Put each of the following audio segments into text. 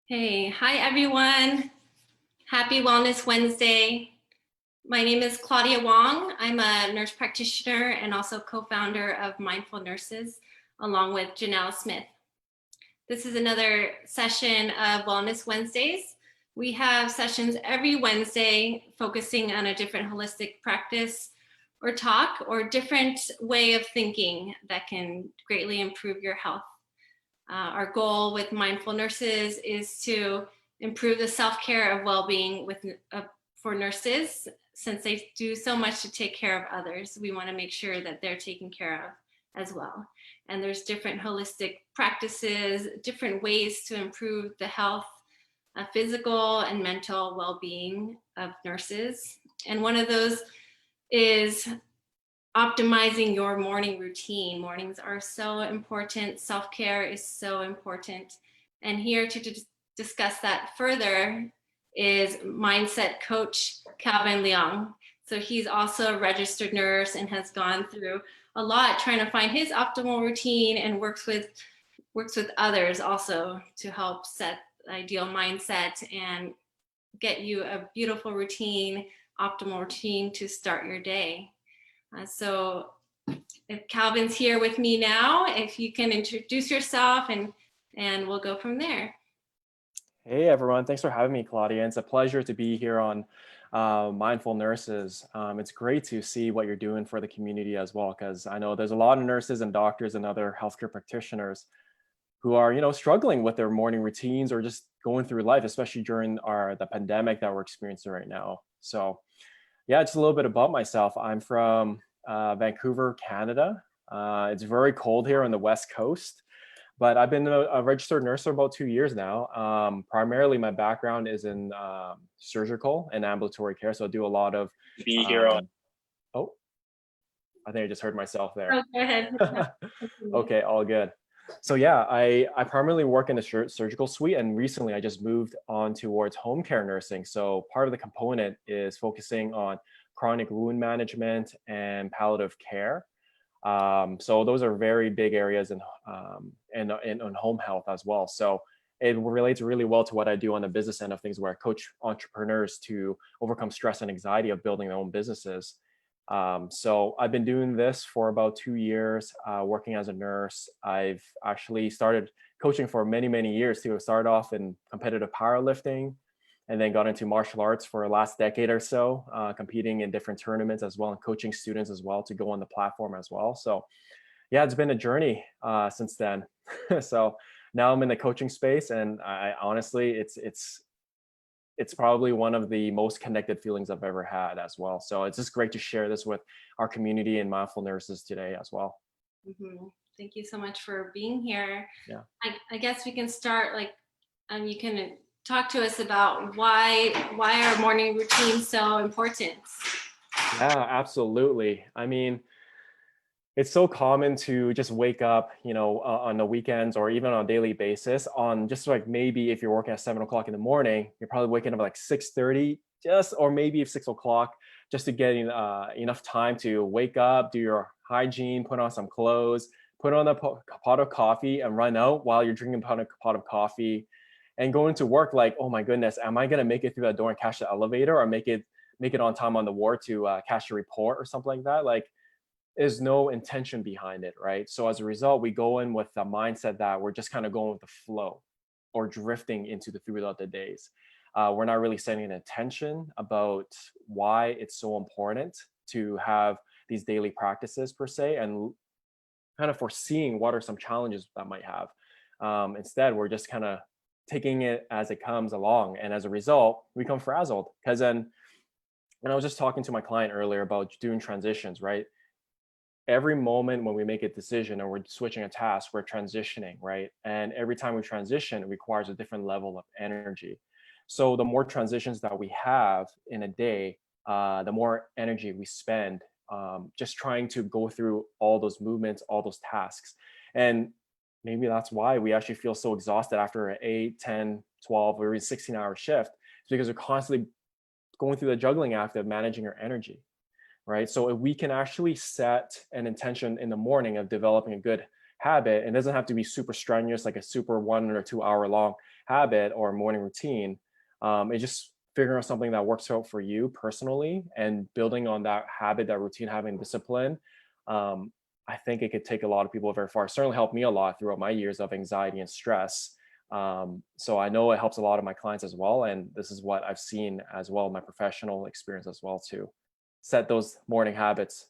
Hey, hi everyone. Happy Wellness Wednesday. My name is Claudia Wong. I'm a nurse practitioner and also co-founder of Mindful Nurses, along with Janelle Smith. This is another session of Wellness Wednesdays. We have sessions every Wednesday focusing on a different holistic practice or talk or different way of thinking that can greatly improve your health. Our goal with Mindful Nurses is to improve the self-care of well-being for nurses. Since they do so much to take care of others, we want to make sure that they're taken care of as well. And there's different holistic practices, different ways to improve the health, physical and mental well-being of nurses. And one of those is optimizing your morning routine. Mornings are so important. Self-care is so important. And here to discuss that further is mindset coach Calvin Leung. So he's also a registered nurse and has gone through a lot trying to find his optimal routine and works with others also to help set ideal mindset and get you a beautiful routine, optimal routine to start your day. So if Calvin's here with me now, if you can introduce yourself and we'll go from there. Hey everyone, thanks for having me, Claudia. It's a pleasure to be here on Mindful Nurses. It's great to see what you're doing for the community as well, because I know there's a lot of nurses and doctors and other healthcare practitioners who are, struggling with their morning routines or just going through life, especially during the pandemic that we're experiencing right now. So yeah, just a little bit about myself. I'm from Vancouver, Canada. It's very cold here on the West Coast, but I've been a registered nurse for about 2 years now. Primarily, my background is in surgical and ambulatory care, so I do a lot of. Be here on. Oh, I think I just heard myself there. Oh, go ahead. Okay, all good. So yeah, I primarily work in the surgical suite, and recently I just moved on towards home care nursing. So part of the component is focusing on chronic wound management and palliative care. So those are very big areas in home health as well. So it relates really well to what I do on the business end of things, where I coach entrepreneurs to overcome stress and anxiety of building their own businesses. So I've been doing this for about 2 years, working as a nurse. I've actually started coaching for many, many years too. I started off in competitive powerlifting and then got into martial arts for the last decade or so, competing in different tournaments as well and coaching students as well to go on the platform as well. So yeah, it's been a journey since then. So now I'm in the coaching space, and I honestly, it's probably one of the most connected feelings I've ever had as well. So it's just great to share this with our community and mindful nurses today as well. Mm-hmm. Thank you so much for being here. Yeah. I guess we can start you can talk to us about why are morning routines so important? Yeah, absolutely. I mean, it's so common to just wake up, on the weekends or even on a daily basis on just like maybe if you're working at 7 o'clock in the morning, you're probably waking up at like 6:30 or maybe 6 o'clock just to get enough time to wake up, do your hygiene, put on some clothes, put on a pot of coffee and run out while you're drinking a pot of coffee and go into work like, oh my goodness, am I going to make it through that door and catch the elevator or make it on time on the ward to catch a report or something like that? Like, is no intention behind it, right? So as a result, we go in with the mindset that we're just kind of going with the flow or drifting into throughout the days. We're not really setting an intention about why it's so important to have these daily practices per se, and kind of foreseeing what are some challenges that might have. Instead, we're just kind of taking it as it comes along. And as a result, we become frazzled. Because then, and I was just talking to my client earlier about doing transitions, right? Every moment when we make a decision or we're switching a task, we're transitioning, right? And every time we transition, it requires a different level of energy. So the more transitions that we have in a day, the more energy we spend just trying to go through all those movements, all those tasks. And maybe that's why we actually feel so exhausted after an 8, 10, 12, or even 16-hour shift. It's because we're constantly going through the juggling act of managing our energy. Right. So if we can actually set an intention in the morning of developing a good habit, and it doesn't have to be super strenuous, like a super 1 or 2 hour long habit or morning routine. It's just figuring out something that works out for you personally and building on that habit, that routine, having discipline. Um, I think it could take a lot of people very far. It certainly helped me a lot throughout my years of anxiety and stress. So I know it helps a lot of my clients as well. And this is what I've seen as well, my professional experience as well, to set those morning habits.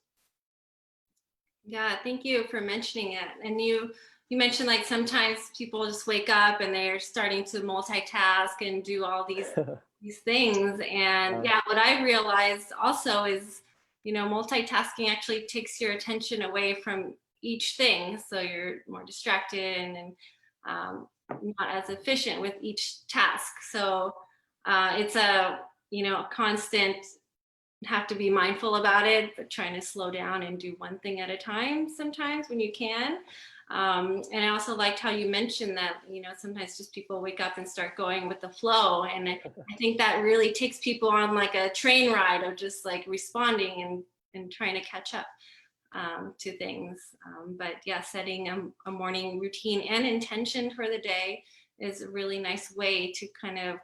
Yeah, thank you for mentioning it. And you mentioned like sometimes people just wake up and they're starting to multitask and do all these things. And Uh, yeah, what I realized also is, multitasking actually takes your attention away from each thing. So you're more distracted and not as efficient with each task. So it's a constant have to be mindful about it, but trying to slow down and do one thing at a time sometimes when you can. And I also liked how you mentioned that, sometimes just people wake up and start going with the flow. And I think that really takes people on like a train ride of just like responding and trying to catch up to things. But yeah, setting a morning routine and intention for the day is a really nice way to kind of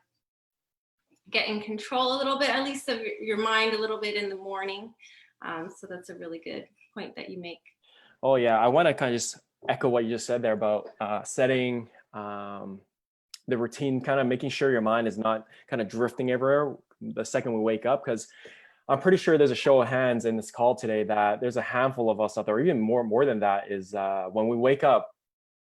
get in control a little bit, at least of your mind a little bit in the morning. So that's a really good point that you make. oh yeah, I want to kind of just echo what you just said there about setting the routine, kind of making sure your mind is not kind of drifting everywhere the second we wake up. Because I'm pretty sure there's a show of hands in this call today that there's a handful of us out there, even more than that, is when we wake up,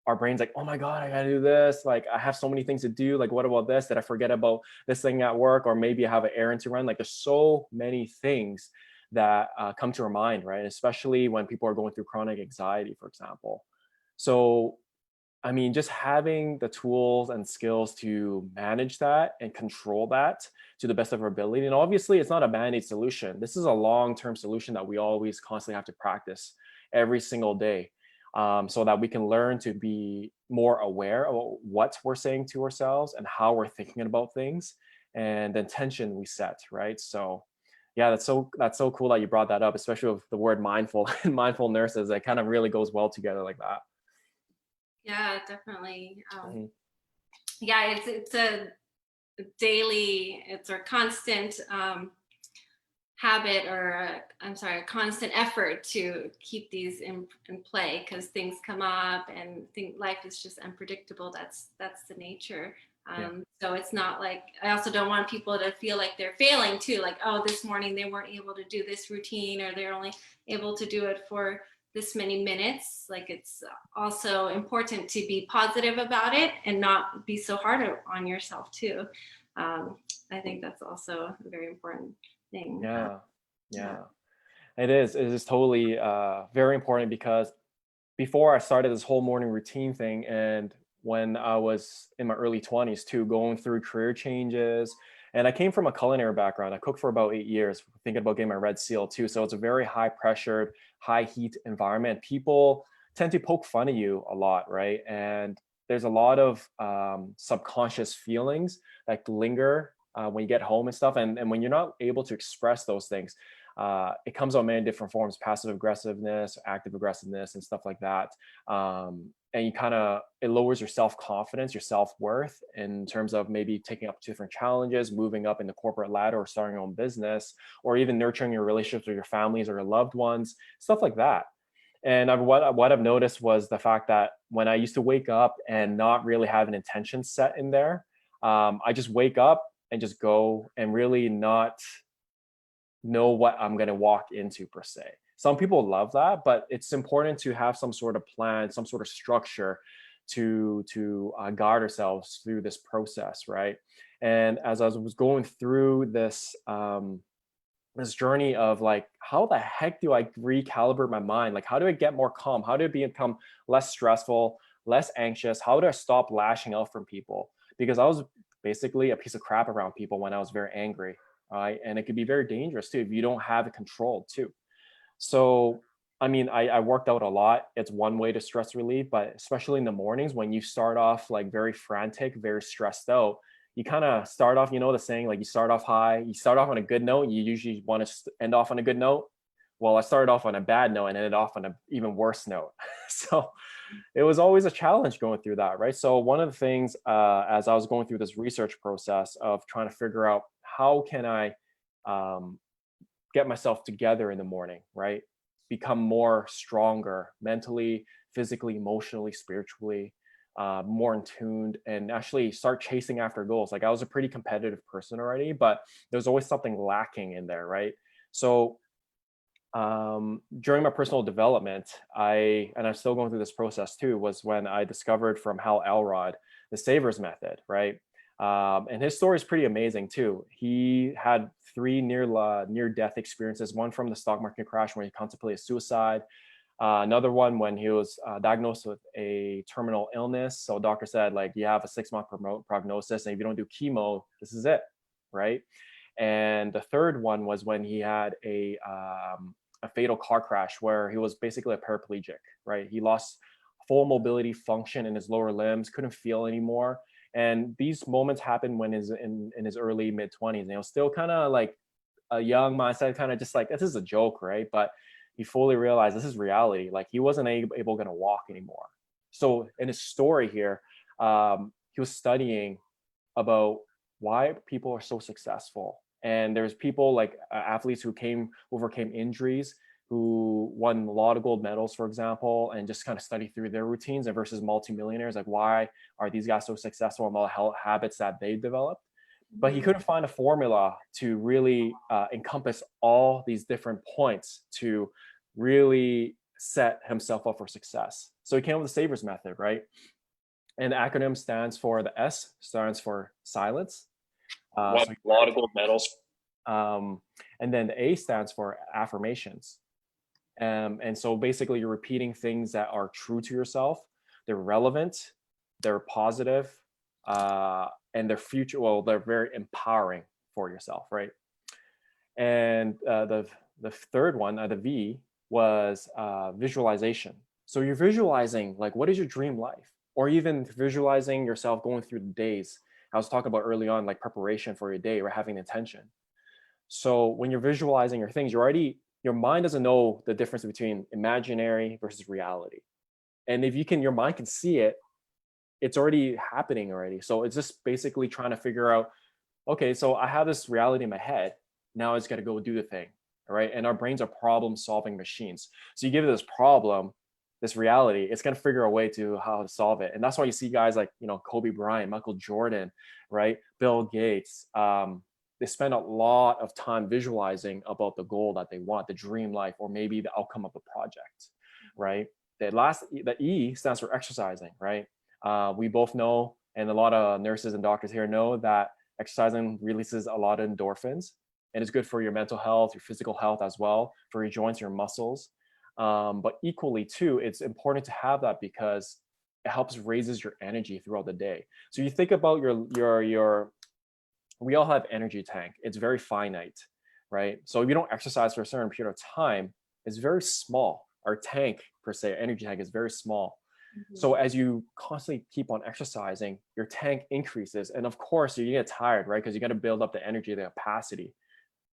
our brain's like, oh my God, I gotta do this. Like, I have so many things to do. Like, what about this? Did I forget about this thing at work? Or maybe I have an errand to run. Like, there's so many things that come to our mind, right? Especially when people are going through chronic anxiety, for example. So, I mean, just having the tools and skills to manage that and control that to the best of our ability. And obviously, it's not a band-aid solution. This is a long-term solution that we always constantly have to practice every single day, so that we can learn to be more aware of what we're saying to ourselves and how we're thinking about things and the intention we set, right? So yeah, that's so cool that you brought that up, especially with the word mindful and mindful nurses. It kind of really goes well together like that. Yeah, definitely. Mhm. Yeah, it's a daily, it's a constant habit or I'm sorry, a constant effort to keep these in play because things come up and think life is just unpredictable. That's the nature. Yeah. So it's not like I also don't want people to feel like they're failing too, like, oh, this morning they weren't able to do this routine or they're only able to do it for this many minutes. Like it's also important to be positive about it and not be so hard on yourself too. Um, I think that's also a very important thing. Yeah. Yeah. Yeah. It is. It is totally very important because before I started this whole morning routine thing, and when I was in my early 20s too, going through career changes, and I came from a culinary background. I cooked for about 8 years, thinking about getting my red seal too. So it's a very high pressured, high heat environment. People tend to poke fun at you a lot, right? And there's a lot of subconscious feelings that linger when you get home and stuff. And when you're not able to express those things, it comes on many different forms: passive aggressiveness, active aggressiveness, and stuff like that. And you kind of, it lowers your self-confidence, your self-worth in terms of maybe taking up different challenges, moving up in the corporate ladder, or starting your own business, or even nurturing your relationships with your families or your loved ones, stuff like that. And what I've noticed was the fact that when I used to wake up and not really have an intention set in there, I just wake up and just go and really not know what I'm going to walk into per se. Some people love that, but it's important to have some sort of plan, some sort of structure to guide ourselves through this process, right? And as I was going through this journey of like, how the heck do I recalibrate my mind? Like, how do I get more calm? How do I become less stressful, less anxious? How do I stop lashing out from people? Because I was basically a piece of crap around people when I was very angry, right? And it could be very dangerous too if you don't have it controlled too. So, I mean, I worked out a lot. It's one way to stress relief, but especially in the mornings when you start off like very frantic, very stressed out, you kind of start off, the saying, like you start off high, you start off on a good note, you usually want to end off on a good note. Well, I started off on a bad note and ended off on an even worse note. So it was always a challenge going through that, right? So one of the things, as I was going through this research process of trying to figure out how can I um, get myself together in the morning, right? Become more stronger mentally, physically, emotionally, spiritually, more in tuned, and actually start chasing after goals. Like I was a pretty competitive person already, but there's always something lacking in there, right? So during my personal development, and I'm still going through this process too, was when I discovered from Hal Elrod the Savers method, right? And his story is pretty amazing too. He had three near death experiences: one from the stock market crash when he contemplated suicide, another one when he was diagnosed with a terminal illness. So doctor said, like, you have a 6-month prognosis, and if you don't do chemo, this is it, right? And the third one was when he had a fatal car crash where he was basically a paraplegic, right? He lost full mobility function in his lower limbs, couldn't feel anymore. And these moments happened when he's in his early mid 20s. And it was still kind of like a young mindset, kind of just like, this is a joke, right? But he fully realized this is reality. Like he wasn't able going to walk anymore. So in his story here, he was studying about why people are so successful. And there's people like athletes who overcame injuries, who won a lot of gold medals, for example, and just kind of study through their routines, and versus multimillionaires. Like, why are these guys so successful and all the health habits that they developed? But he couldn't find a formula to really encompass all these different points to really set himself up for success. So he came up with the Savers method, right? And the acronym stands for, the S stands for silence. Won a lot of gold medals. And then the A stands for affirmations. And so basically you're repeating things that are true to yourself. They're relevant, they're positive, and they're future. Well, they're very empowering for yourself, right? And the third one, the V, was visualization. So you're visualizing, like, what is your dream life? Or even visualizing yourself going through the days. I was talking about early on, like preparation for your day or having intention. So when you're visualizing your things, your mind doesn't know the difference between imaginary versus reality. And if your mind can see it, it's already happening already. So it's just basically trying to figure out, okay, so I have this reality in my head. Now it's got to go do the thing. All right. And our brains are problem solving machines. So you give it this problem, this reality, it's going to figure a way to how to solve it. And that's why you see guys like, Kobe Bryant, Michael Jordan, right? Bill Gates. They spend a lot of time visualizing about the goal that they want, the dream life, or maybe the outcome of a project, right? The E stands for exercising, right? We both know, and a lot of nurses and doctors here know, that exercising releases a lot of endorphins, and it's good for your mental health, your physical health as well, for your joints, your muscles. But equally too, it's important to have that because it helps raises your energy throughout the day. So you think about your we all have energy tank. It's very finite, right? So if you don't exercise for a certain period of time, it's very small. Our tank, per se, energy tank, is very small. Mm-hmm. So as you constantly keep on exercising, your tank increases. And of course, you get tired, right? Because you got to build up the energy, the capacity.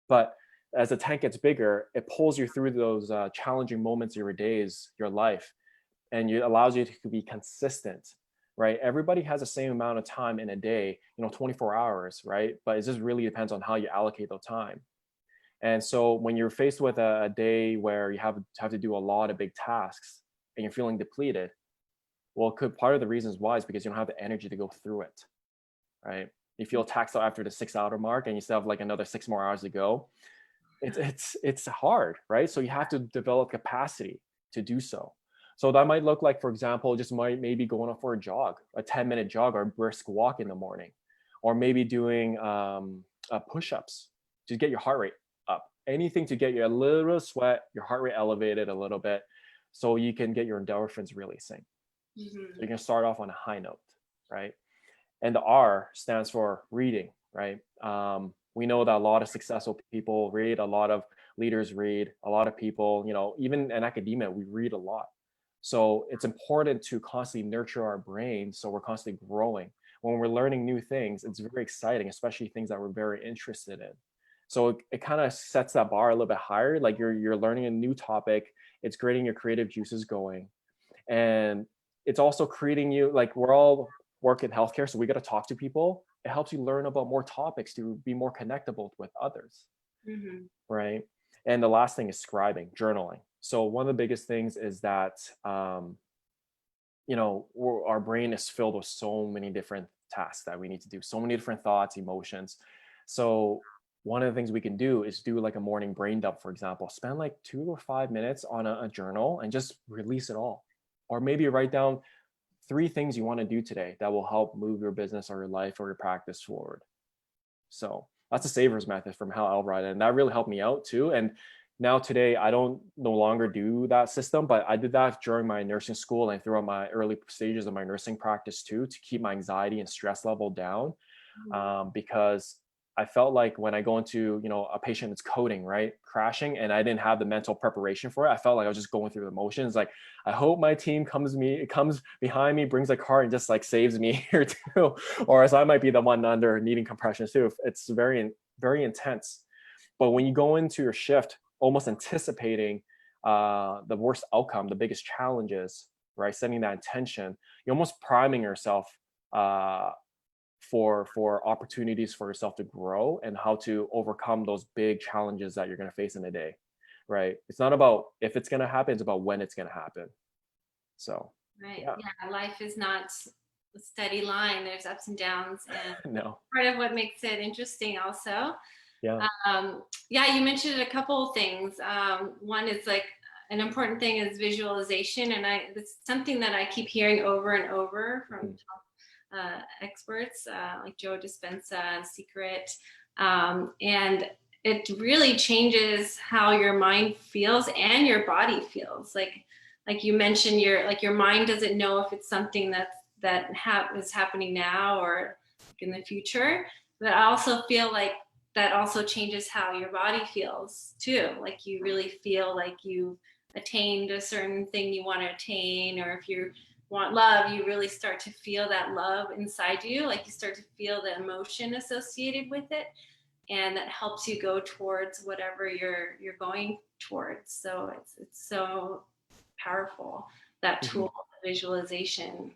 But as the tank gets bigger, it pulls you through those challenging moments of your days, your life, and it allows you to be consistent, right? Everybody has the same amount of time in a day, 24 hours, right? But it just really depends on how you allocate the time. And so when you're faced with a day where you have to do a lot of big tasks and you're feeling depleted, well, part of the reasons why is because you don't have the energy to go through it, right? You feel taxed out after the 6-hour mark and you still have like another 6 more hours to go. It's hard, right? So you have to develop capacity to do so. So that might look like, for example, just maybe going out for a jog, a 10-minute jog or a brisk walk in the morning, or maybe doing push-ups to get your heart rate up. Anything to get you a little sweat, your heart rate elevated a little bit, so you can get your endorphins releasing. Mm-hmm. So you can start off on a high note, right? And the R stands for reading, right? We know that a lot of successful people read, a lot of leaders read, a lot of people, even in academia, we read a lot. So it's important to constantly nurture our brains so we're constantly growing. When we're learning new things, it's very exciting, especially things that we're very interested in. So it kind of sets that bar a little bit higher. Like you're learning a new topic. It's creating your creative juices going. And it's also creating you, like we're all work in healthcare, so we got to talk to people. It helps you learn about more topics to be more connectable with others. Right. And the last thing is scribing, journaling. So one of the biggest things is that, our brain is filled with so many different tasks that we need to do, so many different thoughts, emotions. So one of the things we can do is do like a morning brain dump, for example. Spend like 2 or 5 minutes on a journal and just release it all. Or maybe write down 3 things you want to do today that will help move your business or your life or your practice forward. So that's a savers method from Hal Elrod, and that really helped me out too. And now today, I don't no longer do that system, but I did that during my nursing school and throughout my early stages of my nursing practice too, to keep my anxiety and stress level down. Because I felt like when I go into, a patient that's coding, right, crashing, and I didn't have the mental preparation for it, I felt like I was just going through the motions. Like, I hope my team comes behind me, brings a car and just like saves me here too, or as I might be the one under needing compression too. It's very, very intense. But when you go into your shift, almost anticipating the worst outcome, the biggest challenges, right, setting that intention, you're almost priming yourself for opportunities for yourself to grow and how to overcome those big challenges that you're going to face in a day, right? It's not about if it's going to happen, it's about when it's going to happen. So right, yeah, life is not a steady line. There's ups and downs, and no, part of what makes it interesting also. yeah, yeah, you mentioned a couple of things. One is like an important thing is visualization, and it's something that I keep hearing over and over from experts like Joe Dispenza, Secret, and it really changes how your mind feels and your body feels. Like you mentioned, your mind doesn't know if it's something is happening now or in the future. But I also feel like that also changes how your body feels too. Like you really feel like you attained a certain thing you want to attain, or if you want love, you really start to feel that love inside you. Like you start to feel the emotion associated with it, and that helps you go towards whatever you're going towards. So it's so powerful, that tool, visualization,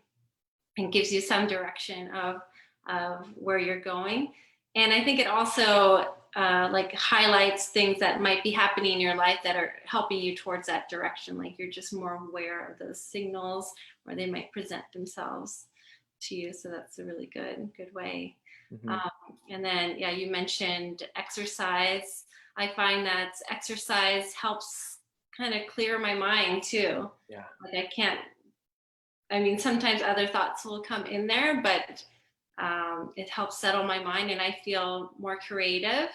and gives you some direction of where you're going. And I think it also like highlights things that might be happening in your life that are helping you towards that direction. Like you're just more aware of those signals where they might present themselves to you. So that's a really good way. And then, yeah, you mentioned exercise. I find that exercise helps kind of clear my mind too. Yeah. Like sometimes other thoughts will come in there, but it helps settle my mind, and I feel more creative,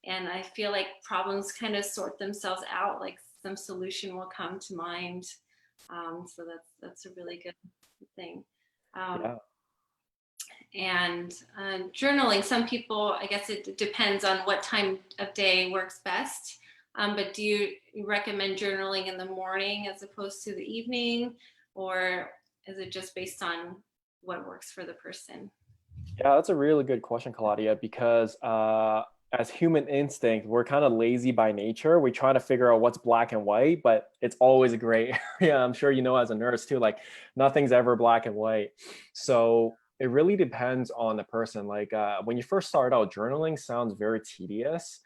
and I feel like problems kind of sort themselves out, like some solution will come to mind. So that's a really good thing. And journaling, some people, I guess it depends on what time of day works best. But do you recommend journaling in the morning as opposed to the evening, or is it just based on what works for the person? Yeah, that's a really good question, Claudia, because as human instinct, we're kind of lazy by nature. We try to figure out what's black and white, but it's always a gray area. I'm sure you know as a nurse too, like nothing's ever black and white. So it really depends on the person. Like when you first start out, journaling sounds very tedious.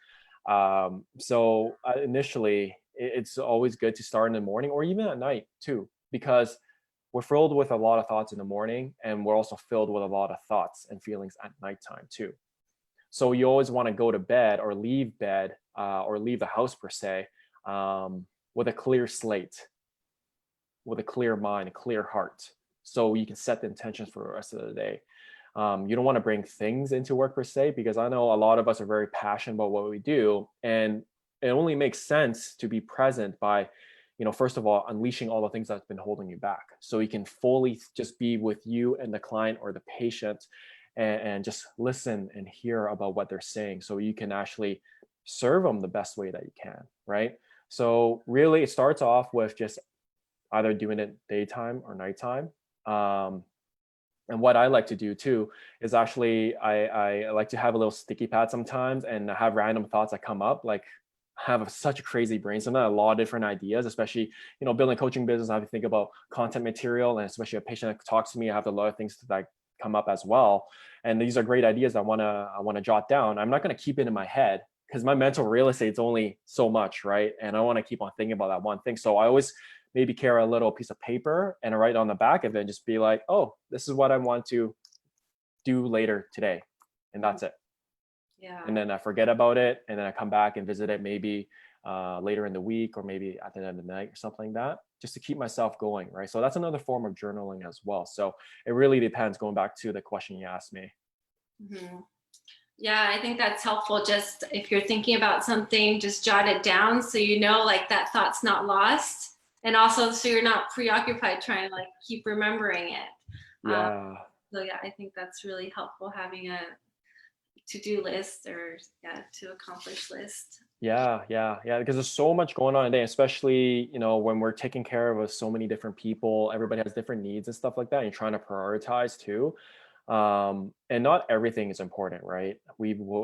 So initially, it's always good to start in the morning or even at night too, because we're filled with a lot of thoughts in the morning, and we're also filled with a lot of thoughts and feelings at nighttime too. So you always want to go to bed or leave the house per se, with a clear slate, with a clear mind, a clear heart, so you can set the intentions for the rest of the day. You don't want to bring things into work per se, because I know a lot of us are very passionate about what we do, and it only makes sense to be present by, first of all, unleashing all the things that's been holding you back, so you can fully just be with you and the client or the patient, and just listen and hear about what they're saying, so you can actually serve them the best way that you can, right? So really, it starts off with just either doing it daytime or nighttime. And what I like to do too is actually I like to have a little sticky pad sometimes and have random thoughts that come up. Like I have such a crazy brain, sometimes a lot of different ideas, especially, building a coaching business. I have to think about content material, and especially a patient that talks to me, I have a lot of things that come up as well. And these are great ideas I wanna jot down. I'm not gonna keep it in my head because my mental real estate's only so much, right? And I want to keep on thinking about that one thing. So I always maybe carry a little piece of paper and write on the back of it and just be like, oh, this is what I want to do later today. And that's it. Yeah. And then I forget about it. And then I come back and visit it maybe later in the week or maybe at the end of the night or something like that, just to keep myself going. Right. So that's another form of journaling as well. So it really depends, going back to the question you asked me. Mm-hmm. Yeah, I think that's helpful. Just if you're thinking about something, just jot it down so like that thought's not lost. And also so you're not preoccupied trying to keep remembering it. Yeah. So yeah, I think that's really helpful, having a to-do list or to accomplish list. Yeah, because there's so much going on today, especially, when we're taking care of so many different people. Everybody has different needs and stuff like that. And you're trying to prioritize too. And not everything is important, right?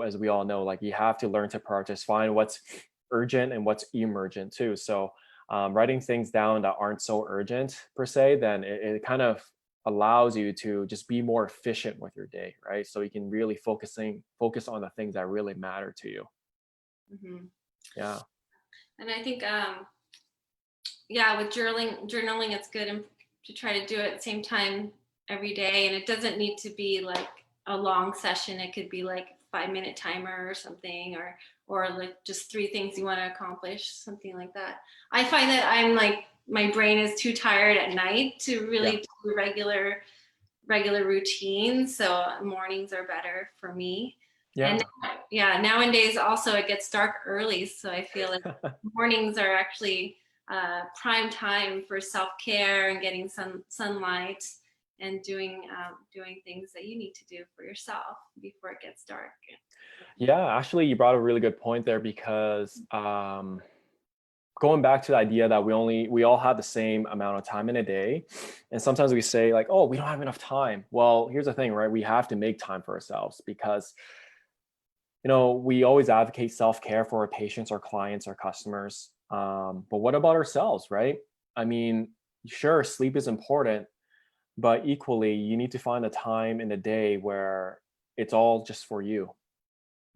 As we all know, you have to learn to prioritize, find what's urgent and what's emergent too. So writing things down that aren't so urgent per se, then it kind of allows you to just be more efficient with your day, right? So you can really focus on the things that really matter to you. Mm-hmm. Yeah. And I think with journaling, it's good to try to do it at the same time every day. And it doesn't need to be a long session. It could be 5-minute timer or something, or just 3 things you want to accomplish, something like that. I find that I'm my brain is too tired at night to really do regular routines. So mornings are better for me. Yeah. And nowadays also it gets dark early. So I feel like mornings are actually prime time for self-care and getting some sunlight and doing things that you need to do for yourself before it gets dark. Yeah, actually, you brought a really good point there because going back to the idea that we all have the same amount of time in a day, and sometimes we say oh, we don't have enough time. Well, here's the thing, right? We have to make time for ourselves because we always advocate self-care for our patients, our clients, our customers. But what about ourselves, right? I mean, sure, sleep is important, but equally, you need to find a time in the day where it's all just for you,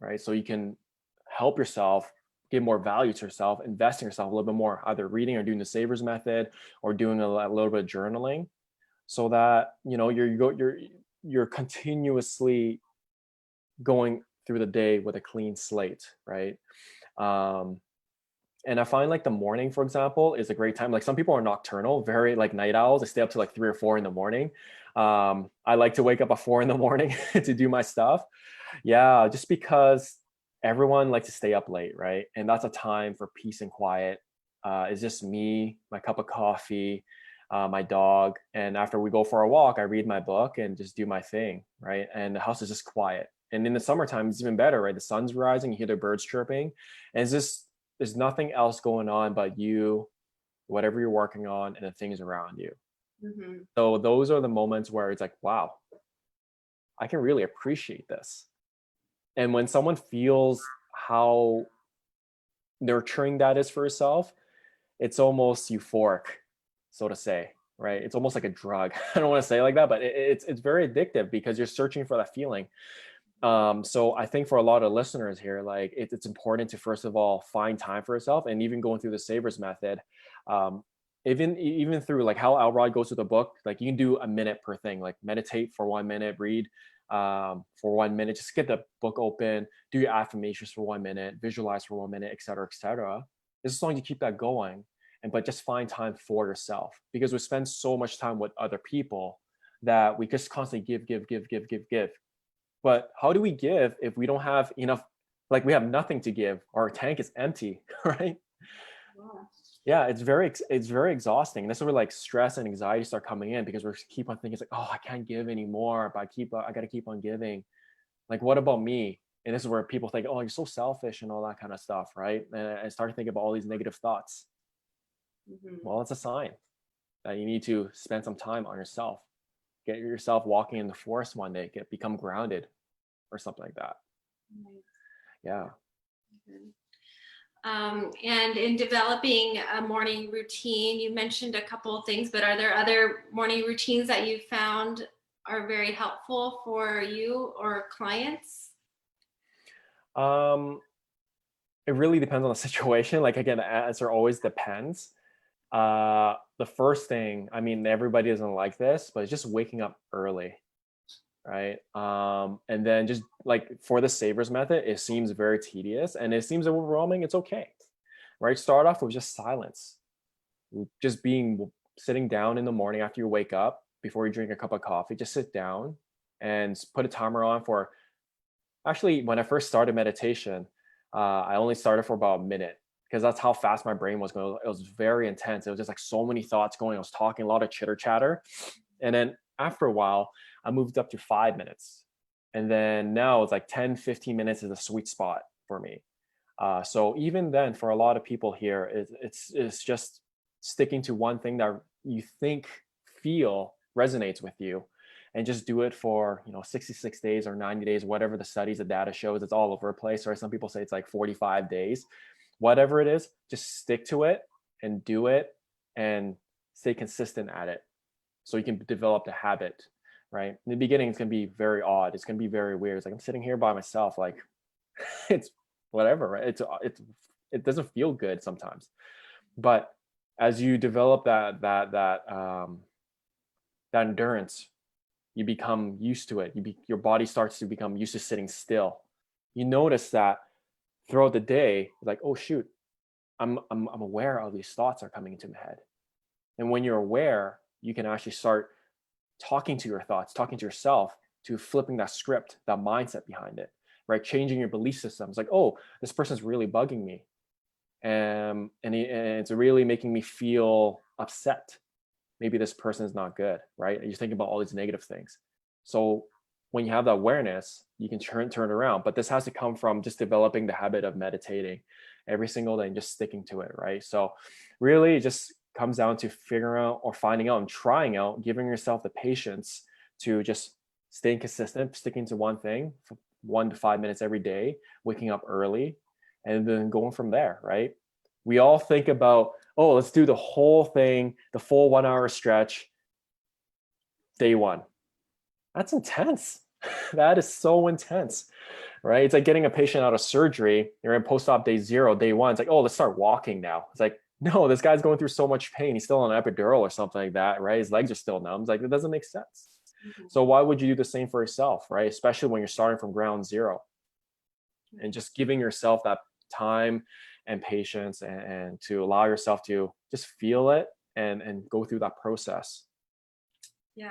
right? So you can help yourself, give more value to yourself, invest in yourself a little bit more, either reading or doing the savers method or doing a little bit of journaling, so that you're continuously going through the day with a clean slate, right? And I find the morning, for example, is a great time. Some people are nocturnal, very night owls. They stay up to 3 or 4 in the morning. I like to wake up at 4 in the morning to do my stuff. Yeah, just because everyone likes to stay up late, right? And that's a time for peace and quiet. It's just me, my cup of coffee, my dog. And after we go for a walk, I read my book and just do my thing, right? And the house is just quiet. And in the summertime, it's even better, right? The sun's rising, you hear the birds chirping. And it's just, there's nothing else going on but you, whatever you're working on, and the things around you. Mm-hmm. So those are the moments where it's wow, I can really appreciate this. And when someone feels how nurturing that is for yourself, it's almost euphoric, so to say, right? It's almost like a drug. I don't want to say it like that, but it's very addictive because you're searching for that feeling. So I think for a lot of listeners here, it's important to first of all find time for yourself, and even going through the savers method, even through how Elrod goes through the book, you can do a minute per thing, meditate for 1 minute, read for 1 minute, just get the book open, do your affirmations for 1 minute, visualize for 1 minute, et cetera, et cetera. As long as you keep that going, but just find time for yourself, because we spend so much time with other people that we just constantly give. But how do we give if we don't have enough? We have nothing to give. Our tank is empty, right? Yeah, it's very exhausting. And this is where stress and anxiety start coming in, because we keep on thinking oh, I can't give anymore, but I got to keep on giving. What about me? And this is where people think, oh, you're so selfish and all that kind of stuff, right? And I start to think about all these negative thoughts. Mm-hmm. Well, it's a sign that you need to spend some time on yourself. get yourself walking in the forest one day, become grounded or something like that. Yeah. And in developing a morning routine, you mentioned a couple of things, but are there other morning routines that you found are very helpful for you or clients? It really depends on the situation. Like, again, the answer always depends. The first thing, I mean, everybody doesn't like this, but it's just waking up early, right? And then just like for the savers method, it seems very tedious and it seems overwhelming. It's okay, right? Start off with just silence, just sitting down in the morning after you wake up, before you drink a cup of coffee, just sit down and put a timer on for, actually, when I first started meditation, I only started for about a minute because that's how fast my brain was going. It was very intense. It was just like so many thoughts going. I was talking a lot of chitter chatter. And then after a while, I moved up to 5 minutes. And then now it's like 10, 15 minutes is a sweet spot for me. So even then, for a lot of people here, it's just sticking to one thing that you feel resonates with you, and just do it for 66 days or 90 days, whatever the studies, the data shows. It's all over the place, right? Some people say it's like 45 days. Whatever it is, just stick to it and do it and stay consistent at it so you can develop the habit, right? In the beginning, it's going to be very odd. It's going to be very weird. It's like I'm sitting here by myself, like it's whatever, right? It doesn't feel good sometimes. But as you develop that endurance, you become used to it. Your body starts to become used to sitting still. You notice that throughout the day, like, oh shoot, I'm aware of these thoughts are coming into my head. And when you're aware, you can actually start talking to your thoughts, talking to yourself, to flipping that script, that mindset behind it, right? Changing your belief systems. Like, oh, this person's really bugging me. And it's really making me feel upset. Maybe this person is not good, right? And you're thinking about all these negative things. So when you have that awareness, you can turn it around. But this has to come from just developing the habit of meditating every single day and just sticking to it, right? So really it just comes down to figuring out or finding out and trying out, giving yourself the patience to just staying consistent, sticking to one thing for 1 to 5 minutes every day, waking up early, and then going from there, right? We all think about, oh, let's do the whole thing, the full 1 hour stretch, day one. That's intense. That is so intense, right? It's like getting a patient out of surgery. You're in post-op day 0, day 1. It's like, oh, let's start walking now. It's like, no, this guy's going through so much pain. He's still on an epidural or something like that, right? His legs are still numb. It's like, it doesn't make sense. Mm-hmm. So why would you do the same for yourself, right? Especially when you're starting from ground zero. And just giving yourself that time and patience and to allow yourself to just feel it and go through that process. Yeah,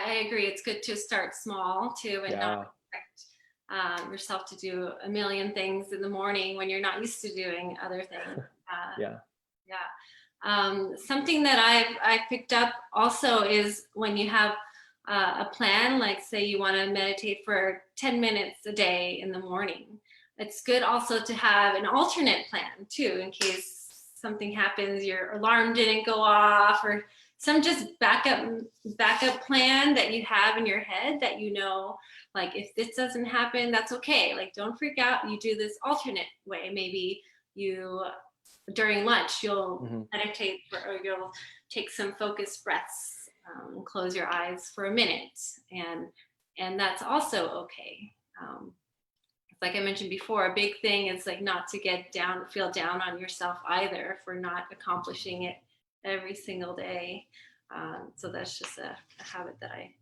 I agree. It's good to start small too, and not expect yourself to do a million things in the morning when you're not used to doing other things. Something that I've picked up also is when you have a plan, like say you want to meditate for 10 minutes a day in the morning. It's good also to have an alternate plan too, in case something happens, your alarm didn't go off, or some just backup plan that you have in your head that like if this doesn't happen, that's okay. Like don't freak out. You do this alternate way. Maybe you during lunch you'll meditate or you'll take some focused breaths and close your eyes for a minute, and that's also okay. Like I mentioned before, a big thing is like not to feel down on yourself either for not accomplishing it every single day. So that's just a habit that I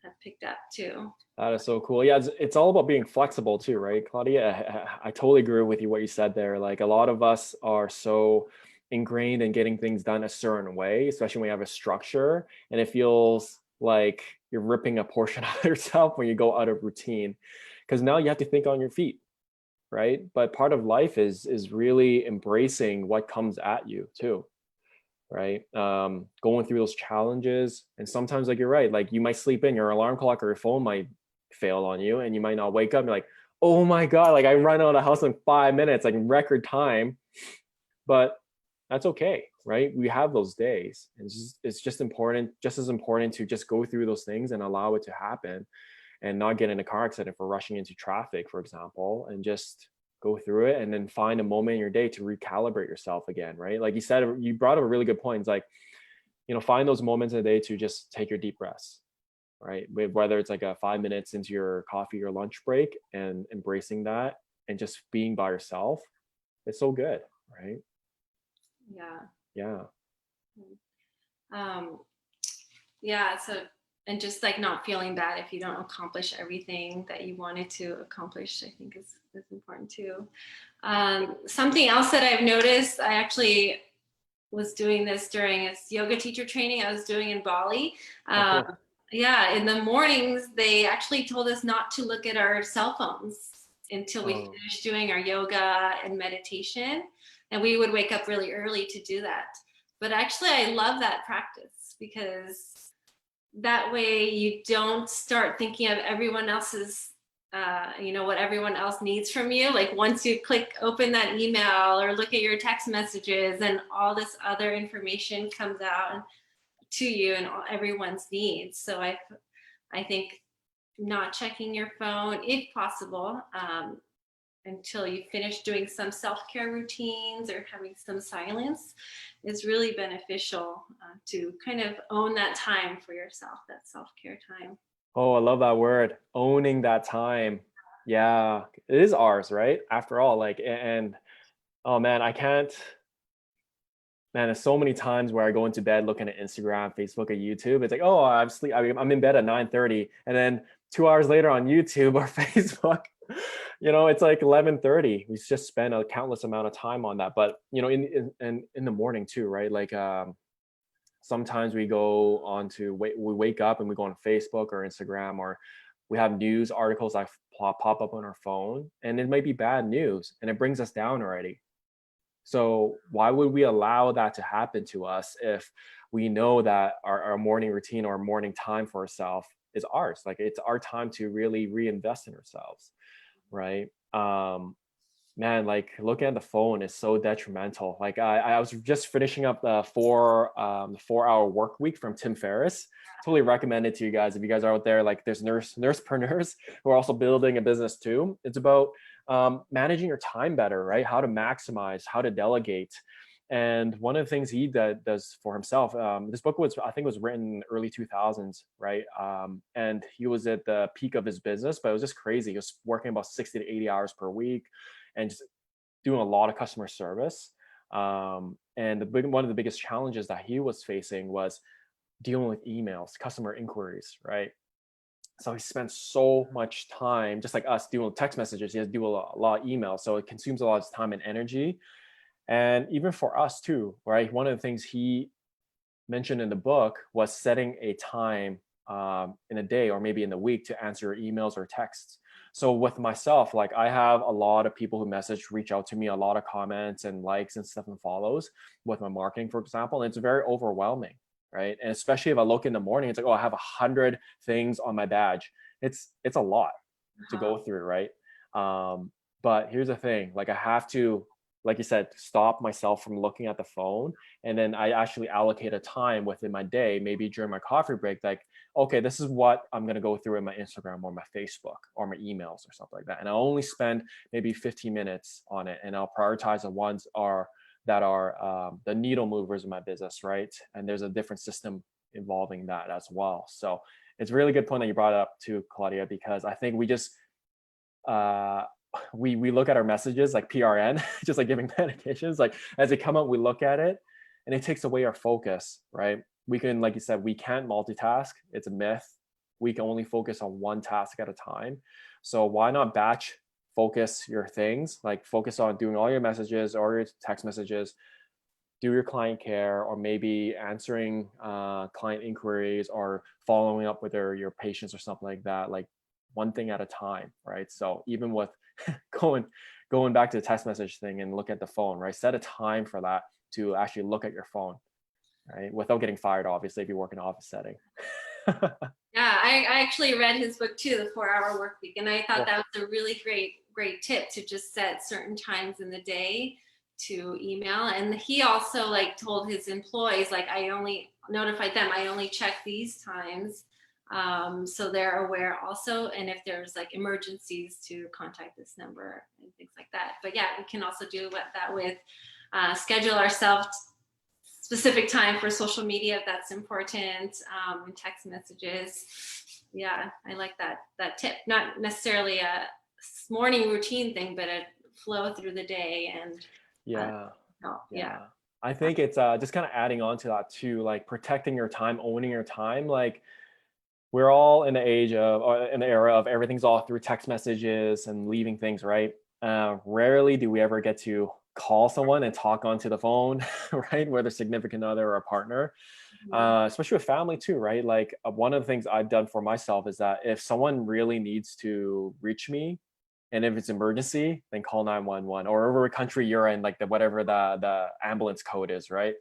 have picked up too. That is so cool. Yeah, it's all about being flexible too, right, Claudia? I totally agree with you what you said there. Like a lot of us are so ingrained in getting things done a certain way, especially when you have a structure, and it feels like you're ripping a portion of yourself when you go out of routine, because now you have to think on your feet, right? But part of life is really embracing what comes at you too, right? Going through those challenges, and sometimes, like you're right, like you might sleep in, your alarm clock or your phone might fail on you, and you might not wake up. You're like, oh my god, like I run out of the house in 5 minutes, like in record time. But That's okay, right? We have those days. And it's just important, just as important to just go through those things and allow it to happen and not get in a car accident for rushing into traffic, for example, and just go through it and then find a moment in your day to recalibrate yourself again, right? Like you said, you brought up a really good point. It's like, find those moments in the day to just take your deep breaths, right? Whether it's like a 5 minutes into your coffee or lunch break and embracing that and just being by yourself, it's so good, right? Yeah. Yeah. Yeah. So, and just like not feeling bad if you don't accomplish everything that you wanted to accomplish, I think is important too. Something else that I've noticed, I actually was doing this during a yoga teacher training I was doing in Bali. Cool. Yeah, in the mornings, they actually told us not to look at our cell phones until we finished doing our yoga and meditation. And we would wake up really early to do that. But actually, I love that practice because that way you don't start thinking of everyone else's what everyone else needs from you. Like once you open that email or look at your text messages and all this other information comes out to you and everyone's needs. So I think not checking your phone if possible until you finish doing some self-care routines or having some silence is really beneficial to kind of own that time for yourself, that self-care time. Oh, I love that word, owning that time. Yeah, it is ours, right? After all, like, and oh man, there's so many times where I go into bed looking at Instagram, Facebook, or YouTube. It's like, oh, I'm in bed at 9:30, and then 2 hours later on YouTube or Facebook, it's like 11:30. We just spent a countless amount of time on that. But in the morning too, right? Like sometimes we wake up and we go on Facebook or Instagram, or we have news articles that pop up on our phone, and it might be bad news and it brings us down already. So why would we allow that to happen to us if we know that our morning routine or morning time for ourselves is ours? Like it's our time to really reinvest in ourselves, right? Man, like looking at the phone is so detrimental. Like I was just finishing up the 4-hour work week from Tim Ferriss. Totally recommend it to you guys. If you guys are out there, like there's nursepreneurs who are also building a business too. It's about managing your time better, right? How to maximize, how to delegate. And one of the things he does for himself, this book I think was written in the early 2000s, right? And he was at the peak of his business, but it was just crazy. He was working about 60 to 80 hours per week and just doing a lot of customer service. And one of the biggest challenges that he was facing was dealing with emails, customer inquiries, right? So he spends so much time, just like us, doing text messages. He has to do a lot of emails, so it consumes a lot of time and energy. And even for us too, right? One of the things he mentioned in the book was setting a time in a day or maybe in the week to answer your emails or texts. So with myself, like I have a lot of people who reach out to me, a lot of comments and likes and stuff and follows with my marketing, for example. And it's very overwhelming, right? And especially if I look in the morning, it's like, oh, I have 100 things on my badge. It's a lot to go through, right? But here's the thing, like I have to, like you said, stop myself from looking at the phone. And then I actually allocate a time within my day, maybe during my coffee break, like, okay, this is what I'm going to go through in my Instagram or my Facebook or my emails or something like that. And I only spend maybe 15 minutes on it. And I'll prioritize the ones that are the needle movers in my business, right? And there's a different system involving that as well. So it's a really good point that you brought up too, Claudia, because I think we just, we look at our messages like PRN, just like giving medications, like as they come up, we look at it and it takes away our focus, right? We can, like you said, we can't multitask. It's a myth. We can only focus on one task at a time. So why not batch focus your things, like focus on doing all your messages or your text messages, do your client care, or maybe answering client inquiries or following up with your patients or something like that, like one thing at a time, right? So even with going back to the text message thing and look at the phone, right? Set a time for that to actually look at your phone, right? Without getting fired, obviously, if you work in an office setting. Yeah, I actually read his book too, The 4-Hour Workweek, and I thought that was a really great tip to just set certain times in the day to email. And he also like told his employees, like, I only notified them, I only check these times. So they're aware also. And if there's like emergencies, to contact this number and things like that. But yeah, we can also do that with schedule ourselves specific time for social media if that's important, and text messages. Yeah, I like that tip. Not necessarily a morning routine thing, but a flow through the day. And Yeah. yeah. I think it's just kind of adding on to that too, like protecting your time, owning your time. Like we're all in the age of, or in the era of everything's all through text messages and leaving things, right? Rarely do we ever get to call someone and talk onto the phone, right? Whether significant other or a partner, especially with family too, right? Like one of the things I've done for myself is that if someone really needs to reach me, and if it's emergency, then call 911 or whatever country you're in, like whatever the ambulance code is, right?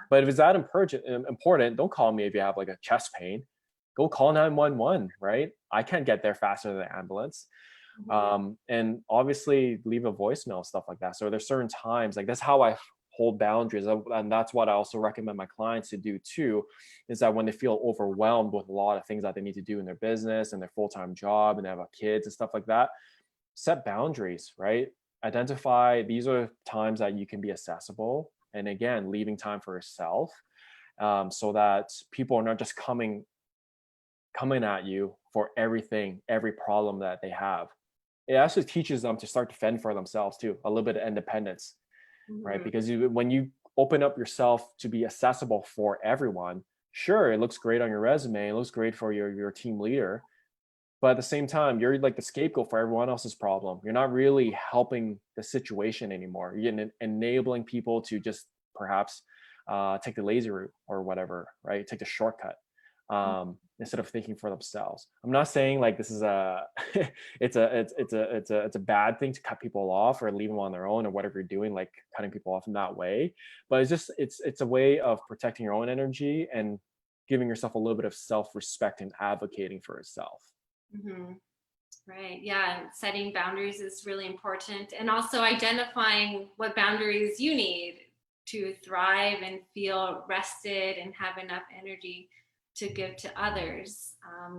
But if it's that important, don't call me if you have like a chest pain. Go call 911, right? I can't get there faster than the ambulance. And obviously leave a voicemail, stuff like that. So there's certain times, like that's how I hold boundaries. And that's what I also recommend my clients to do too, is that when they feel overwhelmed with a lot of things that they need to do in their business and their full-time job and they have kids and stuff like that, set boundaries, right? Identify these are times that you can be accessible. And again, leaving time for yourself, so that people are not just coming at you for everything, every problem that they have. It actually teaches them to start to fend for themselves too, a little bit of independence, right? Because when you open up yourself to be accessible for everyone, sure, it looks great on your resume, it looks great for your team leader, but at the same time, you're like the scapegoat for everyone else's problem. You're not really helping the situation anymore. You're enabling people to just perhaps take the lazy route or whatever, right? Take the shortcut, instead of thinking for themselves. I'm not saying like this is a it's a bad thing to cut people off or leave them on their own or whatever you're doing, like cutting people off in that way. But it's just it's a way of protecting your own energy and giving yourself a little bit of self-respect and advocating for yourself. Right. Yeah. Setting boundaries is really important. And also identifying what boundaries you need to thrive and feel rested and have enough energy to give to others.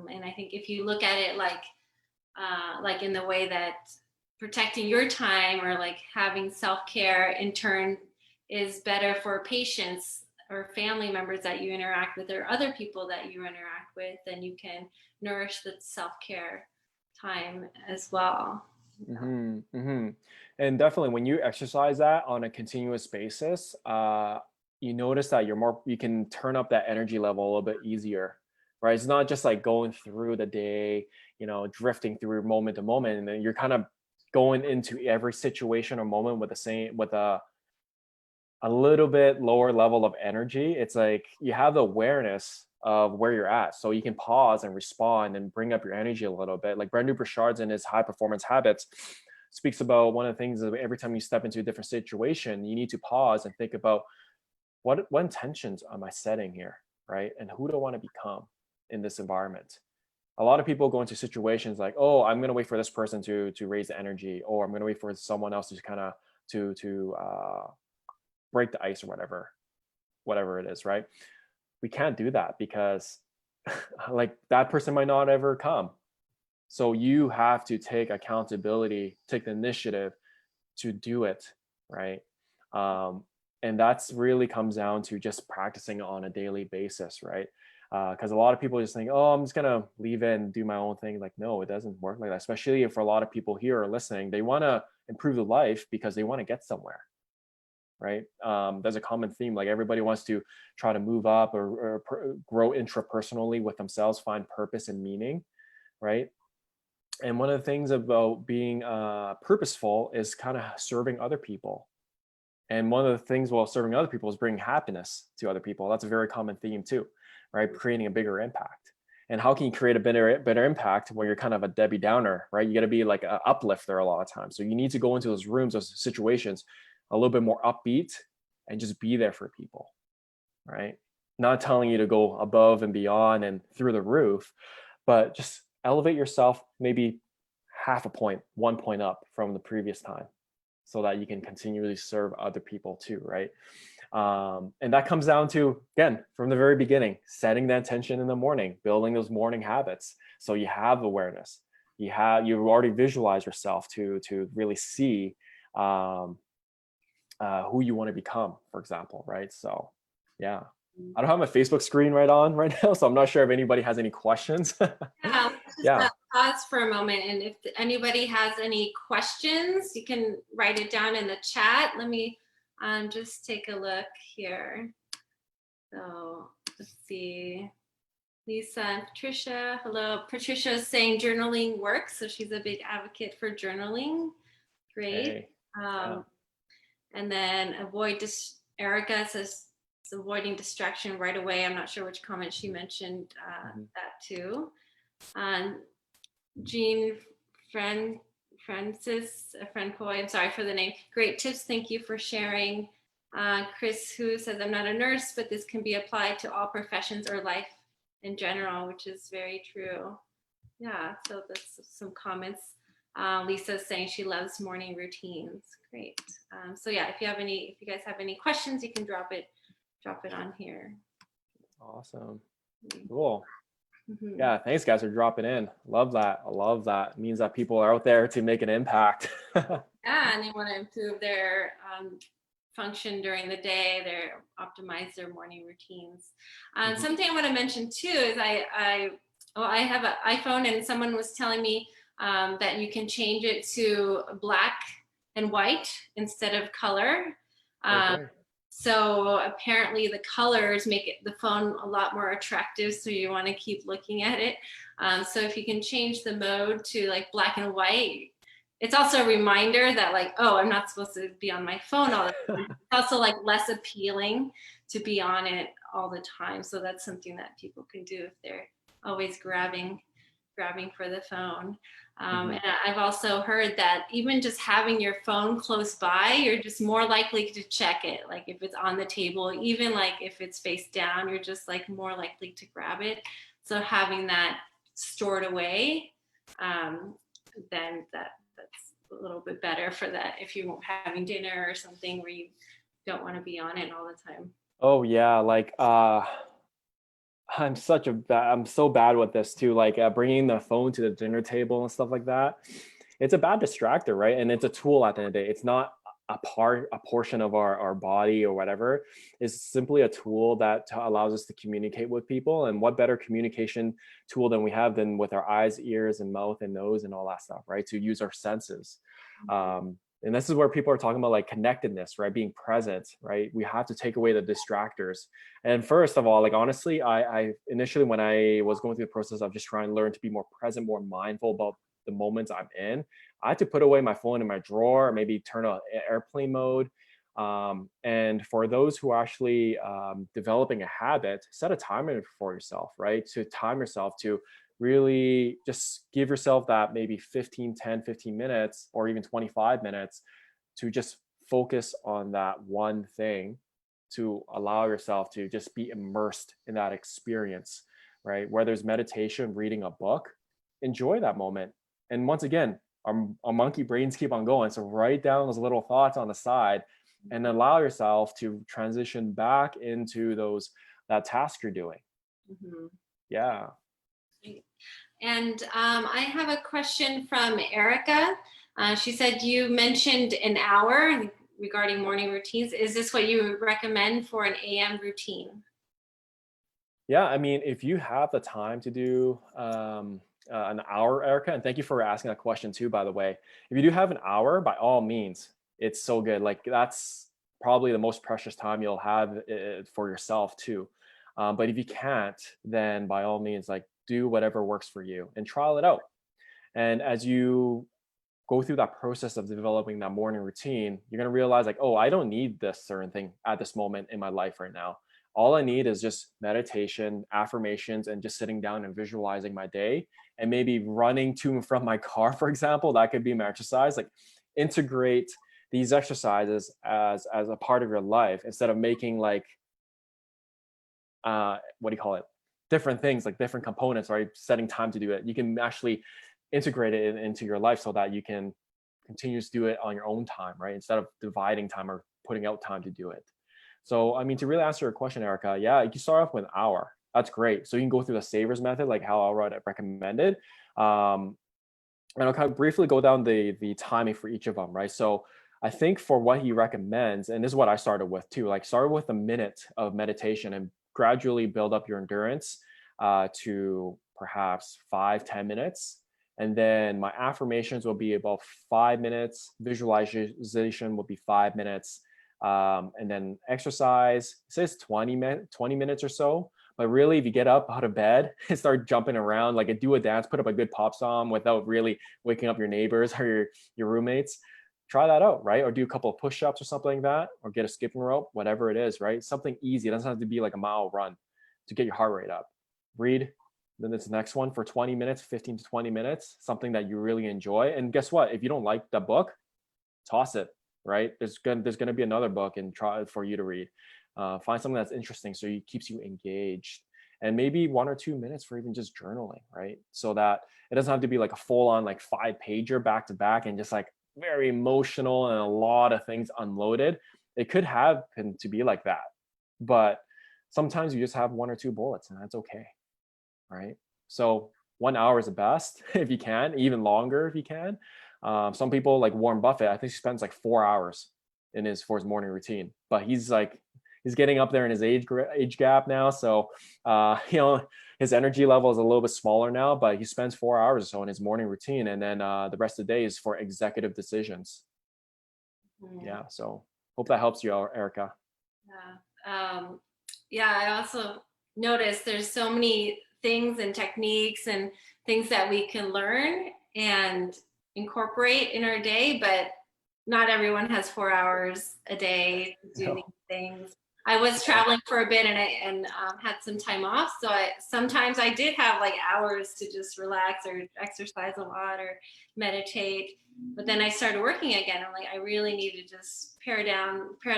And I think if you look at it like in the way that protecting your time or like having self-care in turn is better for patients or family members that you interact with or other people that you interact with, then you can nourish the self-care time as well. And definitely when you exercise that on a continuous basis, you notice that you can turn up that energy level a little bit easier, right? It's not just like going through the day, drifting through moment to moment, and then you're kind of going into every situation or moment with a little bit lower level of energy. It's like you have the awareness of where you're at, so you can pause and respond and bring up your energy a little bit. Like Brendon Burchard's in his High Performance Habits speaks about, one of the things is every time you step into a different situation, you need to pause and think about what intentions am I setting here, right? And who do I want to become in this environment? A lot of people go into situations like, oh, I'm going to wait for this person to raise the energy, or I'm going to wait for someone else to kind of to break the ice or whatever it is, right? We can't do that because like that person might not ever come. So you have to take accountability, take the initiative to do it, right? And that's really comes down to just practicing on a daily basis, right? Because a lot of people just think, oh, I'm just gonna leave it and do my own thing. Like, no, it doesn't work like that. Especially if for a lot of people here are listening, they want to improve their life because they want to get somewhere, right? There's a common theme, like everybody wants to try to move up or grow intrapersonally with themselves, find purpose and meaning, right? And one of the things about being purposeful is kind of serving other people. And one of the things while serving other people is bringing happiness to other people. That's a very common theme too, right? Creating a bigger impact. And how can you create a better impact when you're kind of a Debbie Downer, right? You got to be like an uplifter a lot of times. So you need to go into those rooms, those situations, a little bit more upbeat and just be there for people, right? Not telling you to go above and beyond and through the roof, but just elevate yourself maybe half a point, 1 point up from the previous time. so that you can continually serve other people too, right? And that comes down to, again, from the very beginning, setting the intention in the morning, building those morning habits. So you have awareness, you already visualize yourself to really see who you want to become, for example, right? So yeah. I don't have my Facebook screen right now, so I'm not sure if anybody has any questions. Yeah, let's just Yeah. pause for a moment. And if anybody has any questions, you can write it down in the chat. Let me just take a look here. So let's see. Lisa and Patricia. Hello. Patricia is saying journaling works. So she's a big advocate for journaling. Great. Hey, yeah. And then Erica says, avoiding distraction right away. I'm not sure which comment she mentioned that too. Jean Francis Francois, I'm sorry for the name. Great tips. Thank you for sharing. Chris, who says, I'm not a nurse, but this can be applied to all professions or life in general, which is very true. Yeah, so that's some comments. Lisa's saying she loves morning routines. Great. So yeah, if you guys have any questions, you can drop it on here. Awesome. Cool. Yeah, thanks guys for dropping in. Love that. I love that. It means that people are out there to make an impact. Yeah, and they want to improve their function during the day, optimize their morning routines. Something I want to mention too is I have an iPhone, and someone was telling me that you can change it to black and white instead of color. Okay. So apparently the colors make the phone a lot more attractive, so you want to keep looking at it. So if you can change the mode to like black and white, it's also a reminder that like, oh, I'm not supposed to be on my phone all the time. It's also like less appealing to be on it all the time. So that's something that people can do if they're always grabbing for the phone. And I've also heard that even just having your phone close by, you're just more likely to check it. Like if it's on the table, even like if it's face down, you're just like more likely to grab it. So having that stored away, then that's a little bit better for that if you're having dinner or something where you don't want to be on it all the time. Oh yeah, like I'm so bad with this too, like bringing the phone to the dinner table and stuff like that. It's a bad distractor, right? And it's a tool at the end of the day. It's not a portion of our body or whatever. It's simply a tool that allows us to communicate with people. And what better communication tool than we have than with our eyes, ears, and mouth and nose and all that stuff, right? To use our senses. And this is where people are talking about like connectedness, right? Being present, right? We have to take away the distractors. And first of all, like honestly, I initially, when I was going through the process of just trying to learn to be more present, more mindful about the moments I'm in, I had to put away my phone in my drawer, maybe turn on airplane mode. And for those who are actually developing a habit, set a timer for yourself, right? To time yourself to really just give yourself that maybe 15 minutes or even 25 minutes to just focus on that one thing, to allow yourself to just be immersed in that experience, right? Whether it's meditation, reading a book, enjoy that moment. And once again, our monkey brains keep on going. So write down those little thoughts on the side and allow yourself to transition back into that task you're doing. Yeah. And I have a question from Erica. She said, you mentioned an hour regarding morning routines. Is this what you would recommend for an AM routine? Yeah, I mean, if you have the time to do an hour, Erica, and thank you for asking that question too, by the way. If you do have an hour, by all means, it's so good. Like that's probably the most precious time you'll have for yourself too. But if you can't, then by all means, like do whatever works for you and trial it out. And as you go through that process of developing that morning routine, you're going to realize like, oh, I don't need this certain thing at this moment in my life right now. All I need is just meditation, affirmations, and just sitting down and visualizing my day, and maybe running to and from my car, for example. That could be my exercise. Like integrate these exercises as a part of your life instead of making like, what do you call it? Different things, like different components, right? Setting time to do it. You can actually integrate it into your life so that you can continue to do it on your own time, right? Instead of dividing time or putting out time to do it. So, I mean, to really answer your question, Erica, yeah, you can start off with an hour. That's great. So you can go through the savers method, like how I would recommend it. And I'll kind of briefly go down the timing for each of them, right? So I think for what he recommends, and this is what I started with too, like start with a minute of meditation and gradually build up your endurance to perhaps 5-10 minutes. And then my affirmations will be about 5 minutes. Visualization will be 5 minutes. And then exercise, it says 20 minutes or so. But really, if you get up out of bed and start jumping around, like do a dance, put up a good pop song without really waking up your neighbors or your roommates, try that out, right? Or do a couple of push-ups or something like that, or get a skipping rope, whatever it is, right? Something easy. It doesn't have to be like a mile run to get your heart rate up. Read. Then this next one for 20 minutes, 15 to 20 minutes, something that you really enjoy. And guess what? If you don't like the book, toss it, right? There's gonna be another book and try for you to read. Find something that's interesting so it keeps you engaged, and maybe 1 or 2 minutes for even just journaling, right? So that it doesn't have to be like a full-on like 5-pager back to back and just like very emotional and a lot of things unloaded. It could happen to be like that, but sometimes you just have 1 or 2 bullets, and that's okay, right? So 1 hour is the best if you can, even longer if you can. Some people like Warren Buffett, I think he spends like 4 hours for his morning routine, but he's getting up there in his age gap now. So, his energy level is a little bit smaller now, but he spends 4 hours or so in his morning routine. And then the rest of the day is for executive decisions. Yeah. So hope that helps you, Erica. Yeah. I also noticed there's so many things and techniques and things that we can learn and incorporate in our day, but not everyone has 4 hours a day to do these things. I was traveling for a bit and had some time off. So sometimes I did have like hours to just relax or exercise a lot or meditate. But then I started working again. I'm like, I really need to just pare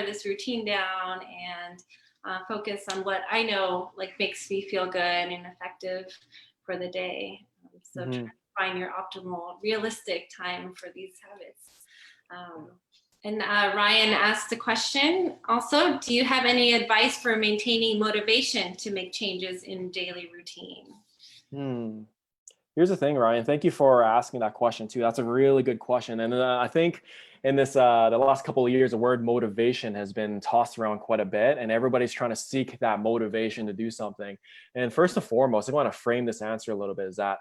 this routine down and focus on what I know like makes me feel good and effective for the day. So try to find your optimal, realistic time for these habits. And Ryan asked the question also, do you have any advice for maintaining motivation to make changes in daily routine? Here's the thing, Ryan. Thank you for asking that question too. That's a really good question. And I think in this the last couple of years, the word motivation has been tossed around quite a bit, and everybody's trying to seek that motivation to do something. And first and foremost, I want to frame this answer a little bit, is that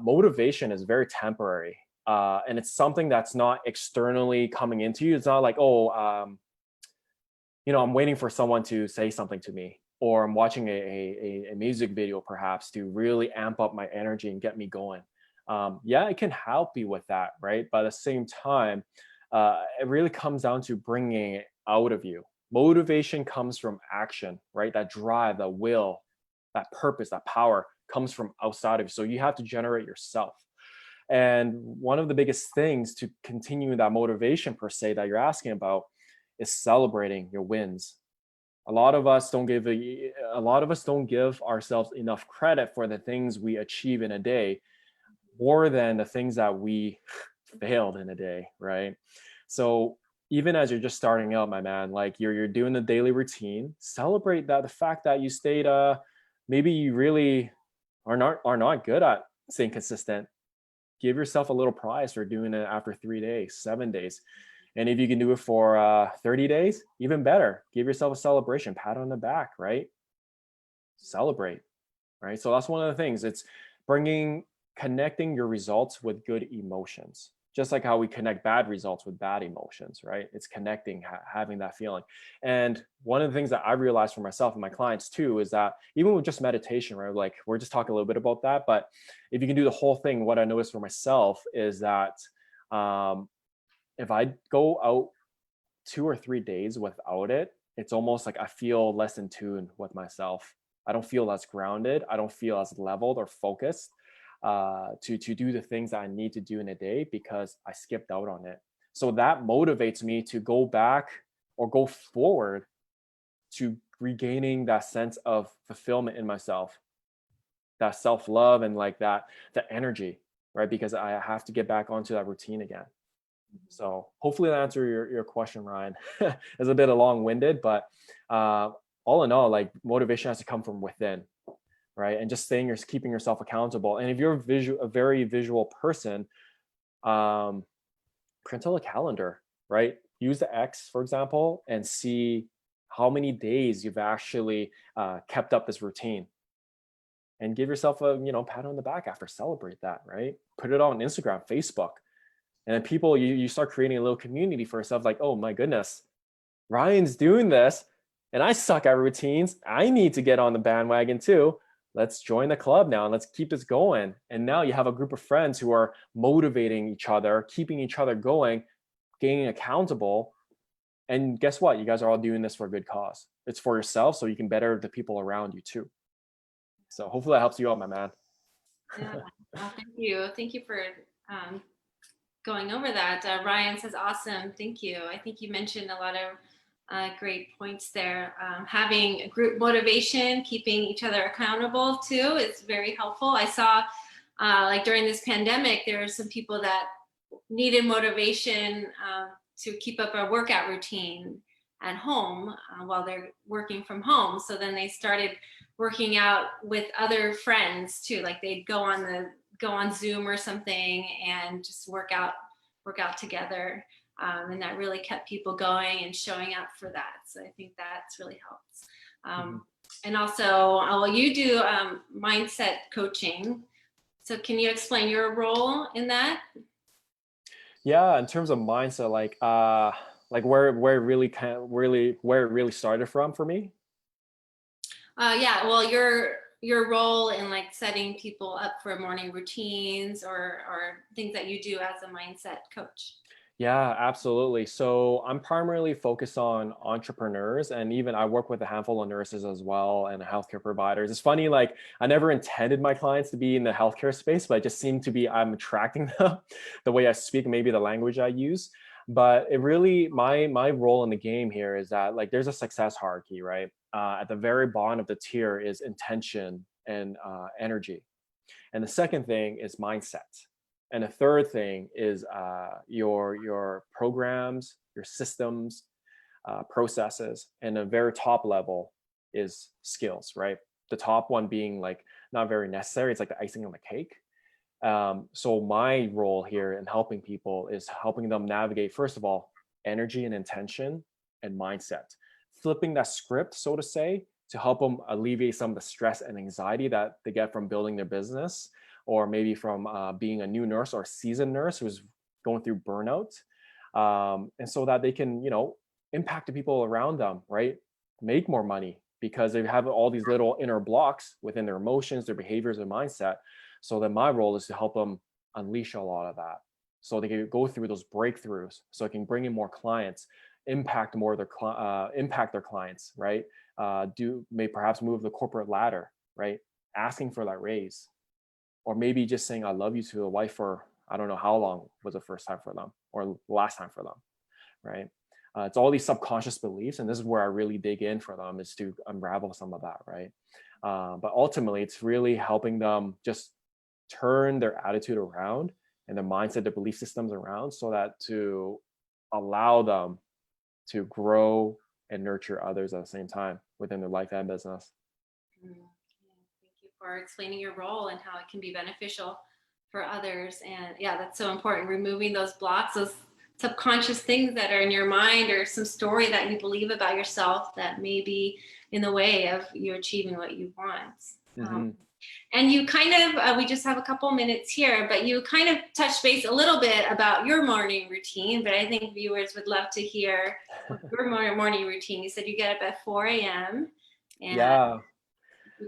motivation is very temporary. And it's something that's not externally coming into you. It's not like, I'm waiting for someone to say something to me, or I'm watching a music video perhaps to really amp up my energy and get me going. Yeah, it can help you with that, right? But at the same time, it really comes down to bringing it out of you. Motivation comes from action, right? That drive, that will, that purpose, that power comes from outside of you. So you have to generate yourself. And one of the biggest things to continue that motivation per se that you're asking about is celebrating your wins. A lot of us don't give ourselves enough credit for the things we achieve in a day, more than the things that we failed in a day, right? So even as you're just starting out, my man, like you're doing the daily routine, celebrate that the fact that you stayed maybe you really are not good at staying consistent. Give yourself a little prize for doing it after 3 days, 7 days. And if you can do it for 30 days, even better. Give yourself a celebration, pat on the back, right? Celebrate, right? So that's one of the things. It's connecting your results with good emotions. Just like how we connect bad results with bad emotions, right? It's connecting, having that feeling. And one of the things that I realized for myself and my clients too is that even with just meditation, right? Like we're just talking a little bit about that, but if you can do the whole thing, what I noticed for myself is that if I go out 2 or 3 days without it, it's almost like I feel less in tune with myself. I don't feel as grounded. I don't feel as leveled or focused to do the things that I need to do in a day because I skipped out on it. So that motivates me to go back or go forward to regaining that sense of fulfillment in myself, that self-love and like that, the energy, right? Because I have to get back onto that routine again. So hopefully that answered your question, Ryan. It's a bit long-winded, but all in all, like motivation has to come from within, right? And just keeping yourself accountable. And if you're a very visual person, print out a calendar, right? Use the X, for example, and see how many days you've actually kept up this routine. And give yourself a pat on the back after. Celebrate that, right? Put it on Instagram, Facebook. And then people, you start creating a little community for yourself, like, oh my goodness, Ryan's doing this and I suck at routines. I need to get on the bandwagon too. Let's join the club now and let's keep this going. And now you have a group of friends who are motivating each other, keeping each other going, getting accountable. And guess what? You guys are all doing this for a good cause. It's for yourself, so you can better the people around you too. So hopefully that helps you out, my man. Yeah, thank you. Thank you for going over that. Ryan says, awesome. Thank you. I think you mentioned a lot of great points there. Having group motivation, keeping each other accountable too is very helpful. I saw like during this pandemic, there are some people that needed motivation to keep up a workout routine at home while they're working from home. So then they started working out with other friends too. Like they'd go on Zoom or something and just work out together. And that really kept people going and showing up for that. So I think that's really helps. And also, you do mindset coaching. So can you explain your role in that? Yeah, in terms of mindset, like where it really started from for me. Yeah, well, your role in like setting people up for morning routines or things that you do as a mindset coach. Yeah, absolutely. So I'm primarily focused on entrepreneurs, and even I work with a handful of nurses as well and healthcare providers. It's funny, like I never intended my clients to be in the healthcare space, but it just seemed to be I'm attracting them the way I speak, maybe the language I use. But it really, my role in the game here is that like there's a success hierarchy, right? At the very bottom of the tier is intention and energy. And the second thing is mindset. And the third thing is your programs, your systems, processes. And the very top level is skills, right? The top one being like not very necessary. It's like the icing on the cake. So my role here in helping people is helping them navigate, first of all, energy and intention and mindset. Flipping that script, so to say, to help them alleviate some of the stress and anxiety that they get from building their business, or maybe from being a new nurse or a seasoned nurse who's going through burnout. And so that they can, impact the people around them, right? Make more money because they have all these little inner blocks within their emotions, their behaviors, and mindset. So then my role is to help them unleash a lot of that so they can go through those breakthroughs so it can bring in more clients, impact more of their impact their clients, right? May perhaps move the corporate ladder, right? Asking for that raise, or maybe just saying I love you to a wife for I don't know how long was the first time for them or last time for them, right? It's all these subconscious beliefs, and this is where I really dig in for them, is to unravel some of that, right? But ultimately, it's really helping them just turn their attitude around and their mindset, their belief systems around, so that to allow them to grow and nurture others at the same time within their life and business. Thank you for explaining your role and how it can be beneficial for others. And yeah, that's so important. Removing those blocks, those subconscious things that are in your mind, or some story that you believe about yourself that may be in the way of you achieving what you want. And you kind of, we just have a couple minutes here, but you kind of touched base a little bit about your morning routine, but I think viewers would love to hear your morning routine. You said you get up at 4 a.m. Yeah,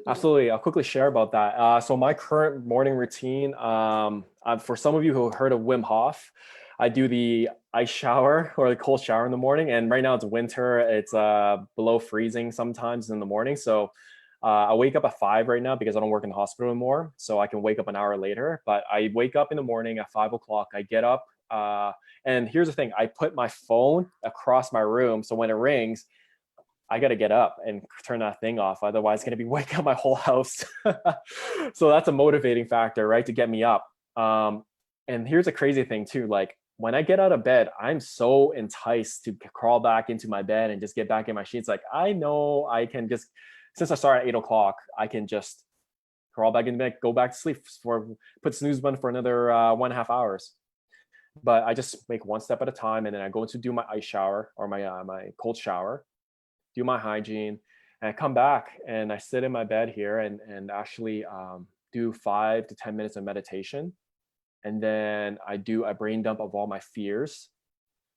absolutely. I'll quickly share about that. So my current morning routine, for some of you who heard of Wim Hof, I do the ice shower or the cold shower in the morning. And right now it's winter. It's below freezing sometimes in the morning. So I wake up at 5 right now because I don't work in the hospital anymore. So I can wake up an hour later, but I wake up in the morning at 5 o'clock. I get up and here's the thing. I put my phone across my room. So when it rings, I got to get up and turn that thing off. Otherwise it's going to be waking up my whole house. So that's a motivating factor, right? To get me up. And here's a crazy thing too. Like when I get out of bed, I'm so enticed to crawl back into my bed and just get back in my sheets. Like, I know I can just, since I start at 8 o'clock, I can just crawl back in bed, go back to sleep put snooze button for another 1.5 hours. But I just make one step at a time, and then I go to do my ice shower or my cold shower, do my hygiene, and I come back and I sit in my bed here and actually do 5 to 10 minutes of meditation. And then I do a brain dump of all my fears,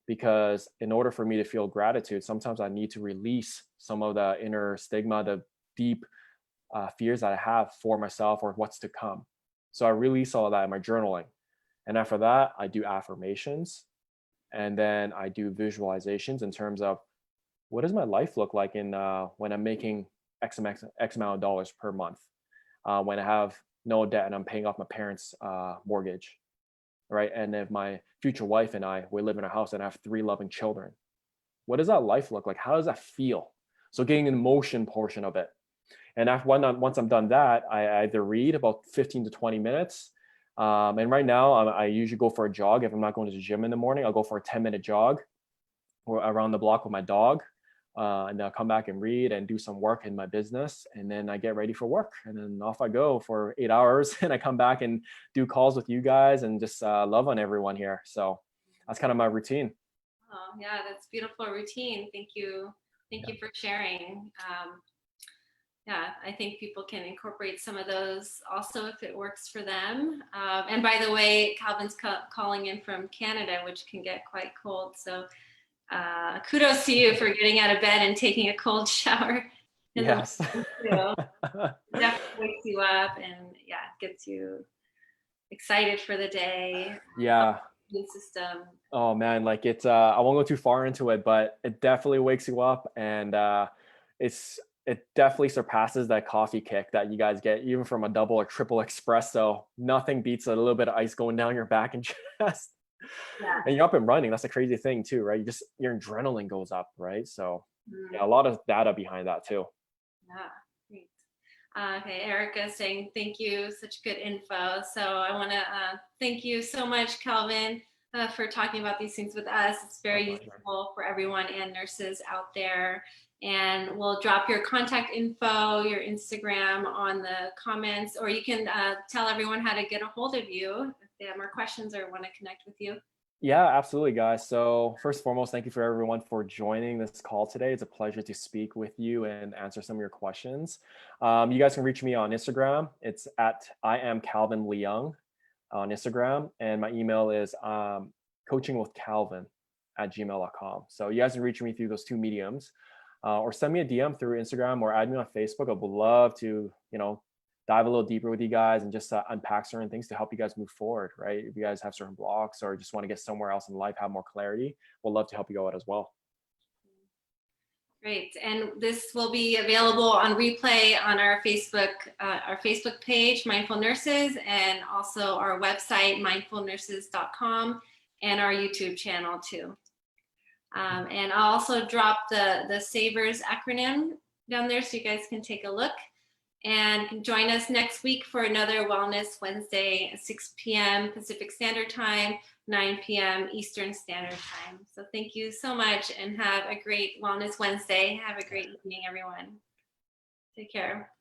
because in order for me to feel gratitude, sometimes I need to release some of the inner stigma, the deep fears that I have for myself or what's to come. So I release all of that in my journaling. And after that, I do affirmations. And then I do visualizations in terms of, what does my life look like in when I'm making X amount of dollars per month, when I have no debt and I'm paying off my parents' mortgage, right? And if my future wife and we live in a house and I have 3 loving children, what does that life look like? How does that feel? So getting an emotion portion of it. And once I'm done that, I either read about 15 to 20 minutes. And right now, I usually go for a jog. If I'm not going to the gym in the morning, I'll go for a 10-minute jog or around the block with my dog. And I'll come back and read and do some work in my business. And then I get ready for work. And then off I go for 8 hours. And I come back and do calls with you guys and just love on everyone here. So that's kind of my routine. Oh, yeah, that's a beautiful routine. Thank you. Thank you for sharing. Yeah, I think people can incorporate some of those also if it works for them. And by the way, Calvin's calling in from Canada, which can get quite cold. So kudos to you for getting out of bed and taking a cold shower. Yes. Definitely wakes you up and gets you excited for the day. Yeah. System. Oh man, like it's I won't go too far into it, but it definitely wakes you up, and it definitely surpasses that coffee kick that you guys get even from a double or triple espresso. Nothing beats a little bit of ice going down your back and chest. Yeah. And you're up and running. That's a crazy thing too, right? Your adrenaline goes up, right? So yeah, a lot of data behind that too. Yeah, great. Okay, Erica saying thank you, such good info. So I want to thank you so much, Calvin, for talking about these things with us. It's very useful for everyone and nurses out there. And we'll drop your contact info, your Instagram on the comments, or you can tell everyone how to get a hold of you if they have more questions or want to connect with you. Yeah, absolutely, guys. So first and foremost, thank you for everyone for joining this call today. It's a pleasure to speak with you and answer some of your questions. You guys can reach me on Instagram. It's at I am Calvin Leung on Instagram. And my email is coachingwithcalvin@gmail.com. So you guys can reach me through those 2 mediums, or send me a DM through Instagram or add me on Facebook. I would love to, dive a little deeper with you guys and just unpack certain things to help you guys move forward, right? If you guys have certain blocks or just want to get somewhere else in life, have more clarity, we'll love to help you go out as well. Great. And this will be available on replay on our Facebook page, Mindful Nurses, and also our website, mindfulnurses.com, and our YouTube channel too. And I'll also drop the SAVERS acronym down there so you guys can take a look. And join us next week for another Wellness Wednesday at 6 p.m. Pacific Standard Time, 9 p.m. Eastern Standard Time. So thank you so much and have a great Wellness Wednesday. Have a great evening, everyone. Take care.